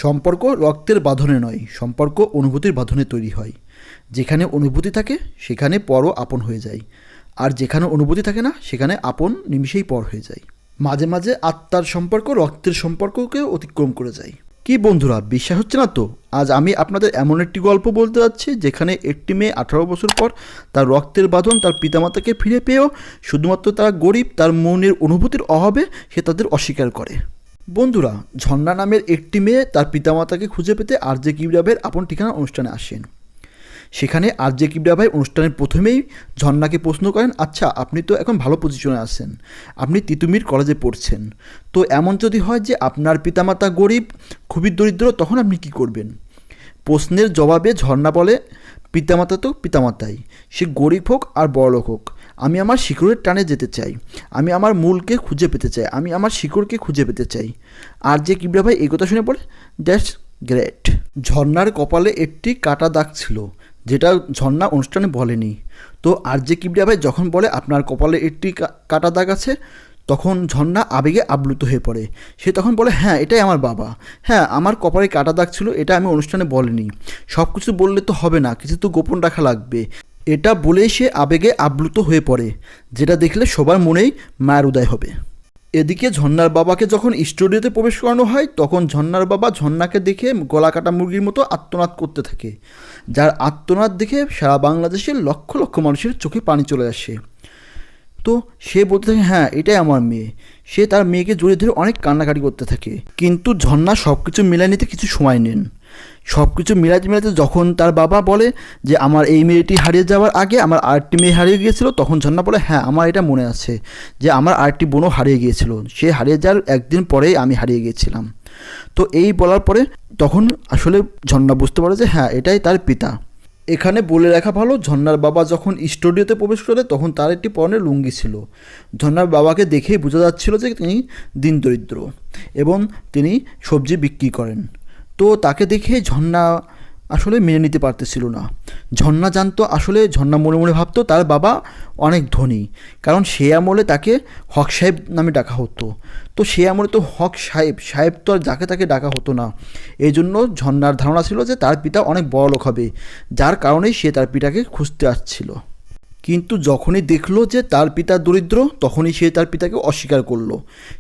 সম্পর্ক রক্তের বাঁধনে নয়, সম্পর্ক অনুভূতির বাঁধনে তৈরি হয়। যেখানে অনুভূতি থাকে সেখানে পরও আপন হয়ে যায়, আর যেখানে অনুভূতি থাকে না সেখানে আপন নিমিষেই পর হয়ে যায়। মাঝে মাঝে আত্মার সম্পর্ক রক্তের সম্পর্ককে অতিক্রম করে যায়। কি বন্ধুরা, বিশ্বাস হচ্ছে না তো? আজ আমি আপনাদের এমন একটি গল্প বলতে যাচ্ছি যেখানে একটি মেয়ে 18 বছর পর তার রক্তের বাঁধন তার পিতামাতাকে ফিরে পেয়েও শুধুমাত্র তারা গরিব, তার মনের অনুভূতির অভাবে সে তাদের অস্বীকার করে। বন্ধুরা, ঝর্ণা নামের একটি মেয়ে তার পিতামাতাকে খুঁজে পেতে আরজে কিবরিয়া ভাইয়ের আপন ঠিকানা অনুষ্ঠানে আসেন। সেখানে আরজে কিবরিয়া ভাই অনুষ্ঠানের প্রথমেই ঝর্ণাকে প্রশ্ন করেন, আচ্ছা আপনি তো এখন ভালো পজিশনে আছেন, আপনি তিতুমির কলেজে পড়ছেন, তো এমন যদি হয় যে আপনার পিতামাতা গরিব, খুবই দরিদ্র, তখন আপনি কি করবেন? প্রশ্নের জবাবে ঝর্ণা বলে, পিতামাতা তো পিতামাতাই, সে গরিব হোক আর বড়লোক হোক, আমি আমার শিকড়ের টানে যেতে চাই, আমি আমার মূলকে খুঁজে পেতে চাই, আমি আমার শিকড়কে খুঁজে পেতে চাই। আরজে কিবরিয়া ভাই এই কথা শুনে বলে, দ্যাটস গ্রেট। ঝর্ণার কপালে একটি কাটা দাগ ছিল, যেটা ঝর্ণা অনুষ্ঠানে বলেনি। তো আরজে কিবরিয়া ভাই যখন বলে আপনার কপালে একটি কাটা দাগ আছে, তখন ঝর্ণা আবেগে আপ্লুত হয়ে পড়ে। সে তখন বলে, হ্যাঁ এটাই আমার বাবা, হ্যাঁ আমার কপালে কাটা দাগ ছিল, এটা আমি অনুষ্ঠানে বলিনি, সব কিছু বললে তো হবে না, কিছু তো গোপন রাখা লাগবে। এটা বলেই সে আবেগে আপ্লুত হয়ে পড়ে, যেটা দেখলে সবার মনেই মায়ের উদয় হবে। এদিকে ঝর্ণার বাবাকে যখন স্টুডিওতে প্রবেশ করানো হয়, তখন ঝর্ণার বাবা ঝর্ণাকে দেখে গলা কাটা মুরগির মতো আর্তনাদ করতে থাকে, যার আর্তনাদ দেখে সারা বাংলাদেশের লক্ষ লক্ষ মানুষের চোখে পানি চলে আসে। তো সে বলতে থাকে, হ্যাঁ এটাই আমার মেয়ে। সে তার মেয়েকে জড়িয়ে ধরে অনেক কান্নাকাটি করতে থাকে, কিন্তু ঝর্ণা সব কিছু মিলাই নিতে কিছু সময় নেন। সব কিছু মিলাতে যখন তার বাবা বলে যে আমার এই মেয়েটি হারিয়ে যাওয়ার আগে আমার আরেকটি মেয়ে হারিয়ে গিয়েছিল, তখন ঝর্ণা বলে, হ্যাঁ আমার এটা মনে আছে যে আমার আরেকটি বোনও হারিয়ে গিয়েছিল, সে হারিয়ে যাওয়ার একদিন পরেই আমি হারিয়ে গিয়েছিলাম। তো এই বলার পরে তখন আসলে ঝর্ণা বুঝতে পারে যে হ্যাঁ এটাই তার পিতা। এখানে বলে রাখা ভালো, ঝর্ণার বাবা যখন স্টুডিওতে প্রবেশ করে তখন তার একটি পরনে লুঙ্গি ছিল। ঝর্ণার বাবাকে দেখেই বোঝা যাচ্ছিল যে তিনি দিন দরিদ্র এবং তিনি সবজি বিক্রি করেন। তো তাকে দেখে ঝর্ণা আসলে মেনে নিতে পারতেছিল না। ঝর্ণা জানতো, আসলে ঝর্ণা মনে মনে ভাবতো তার বাবা অনেক ধনী, কারণ সে আমলে তাকে হক সাহেব নামে ডাকা হতো। তো সে আমলে তো হক সাহেব, সাহেব তো আর যাকে তাকে ডাকা হতো না। এই জন্য ঝর্ণার ধারণা ছিল যে তার পিতা অনেক বড় লোক হবে, যার কারণেই সে তার পিতাকে খুঁজতে আসছিল। কিন্তু যখনই দেখলো যে তার পিতা দরিদ্র, তখনই সে তার পিতাকে অস্বীকার করলো।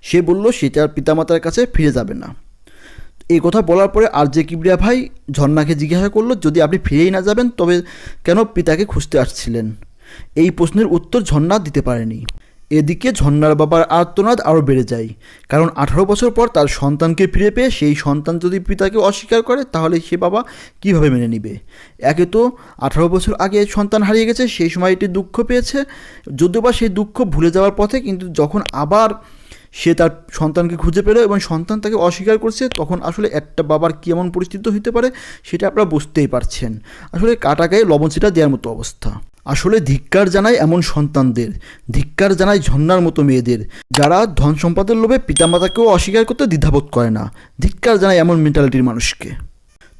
সে বলল সে তার পিতামাতার কাছে ফিরে যাবে না। এই কথা বলার পরে আরজে কিবরিয়া ভাই ঝর্ণাকে জিজ্ঞাসা করলো, যদি আপনি ফিরেই না যাবেন তবে কেন পিতাকে খুঁজতে আসছিলেন? এই প্রশ্নের উত্তর ঝর্ণা দিতে পারেনি। এদিকে ঝর্ণার বাবার আর্তনাদ আরও বেড়ে যায়, কারণ 18 বছর পর তার সন্তানকে ফিরে পেয়ে সেই সন্তান যদি পিতাকে অস্বীকার করে তাহলে সে বাবা কীভাবে মেনে নিবে? একে তো 18 বছর আগে সন্তান হারিয়ে গেছে, সেই সময় এটি দুঃখ পেয়েছে, যদিও বা সেই দুঃখ ভুলে যাওয়ার পথে, কিন্তু যখন আবার সে তার সন্তানকে খুঁজে পেল এবং সন্তান তাকে অস্বীকার করছে, তখন আসলে একটা বাবার কী এমন পরিস্থিতি হতে পারে সেটা আপনারা বুঝতেই পারছেন। আসলে কাটা গায়ে লবণ ছিটা দেওয়ার মতো অবস্থা। আসলে ধিক্কার জানায় এমন সন্তানদের, ধিক্কার জানায় ঝর্ণার মতো মেয়েদের, যারা ধন সম্পদের লোভে পিতামাতাকেও অস্বীকার করতে দ্বিধাবোধ করে না। ধিক্কার জানায় এমন মেন্টালিটির মানুষকে।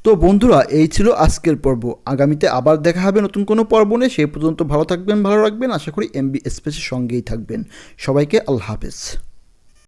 তো বন্ধুরা, এই ছিল আজকের পর্ব। আগামীতে আবার দেখা হবে নতুন কোনো পর্ব নিয়ে। সেই পর্যন্ত ভালো থাকবেন, ভালো রাখবেন। আশা করি এমবি স্পেসের সঙ্গেই থাকবেন। সবাইকে আল্লাহ হাফেজ।